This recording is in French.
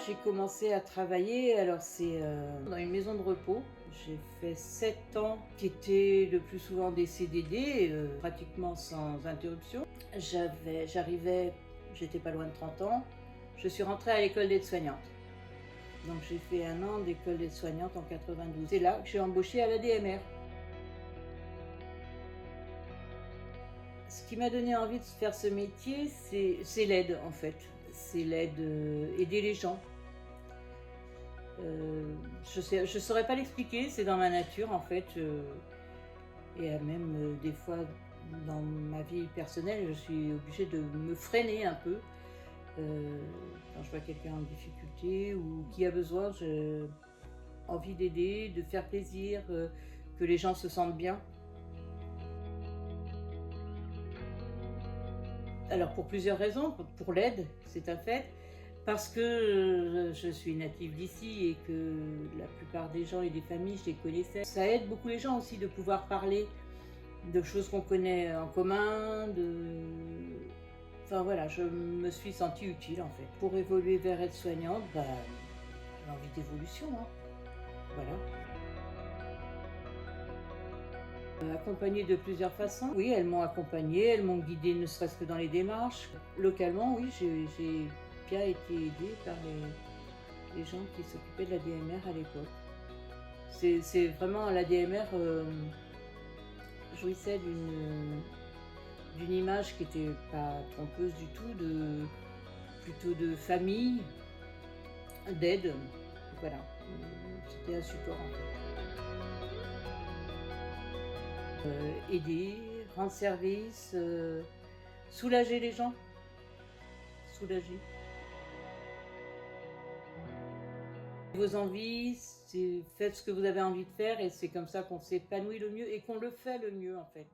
J'ai commencé à travailler, alors c'est dans une maison de repos. J'ai fait 7 ans, qui étaient le plus souvent des CDD, pratiquement sans interruption. J'étais pas loin de 30 ans, je suis rentrée à l'école d'aide-soignante. Donc j'ai fait 1 an d'école d'aide-soignante en 92. C'est là que j'ai embauché à l'ADMR. Ce qui m'a donné envie de faire ce métier, c'est l'aide en fait. C'est l'aide, aider les gens. Je saurais pas l'expliquer, c'est dans ma nature en fait. Et même des fois dans ma vie personnelle, je suis obligée de me freiner un peu. Quand je vois quelqu'un en difficulté ou qui a besoin, j'ai envie d'aider, de faire plaisir, que les gens se sentent bien. Alors pour plusieurs raisons, pour l'aide, c'est un fait, parce que je suis native d'ici et que la plupart des gens et des familles, je les connaissais. Ça aide beaucoup les gens aussi de pouvoir parler de choses qu'on connaît en commun, enfin voilà, je me suis sentie utile en fait. Pour évoluer vers aide-soignante, j'ai envie d'évolution, hein. Voilà. Accompagnée de plusieurs façons. Oui, elles m'ont accompagnée, elles m'ont guidée ne serait-ce que dans les démarches. Localement, oui, j'ai bien été aidée par les gens qui s'occupaient de la DMR à l'époque. C'est vraiment la DMR jouissait d'une image qui n'était pas trompeuse du tout, plutôt de famille, d'aide. Voilà, c'était un support en fait. Aider, rendre service, soulager les gens, soulager. Vos envies, faites ce que vous avez envie de faire et c'est comme ça qu'on s'épanouit le mieux et qu'on le fait le mieux en fait.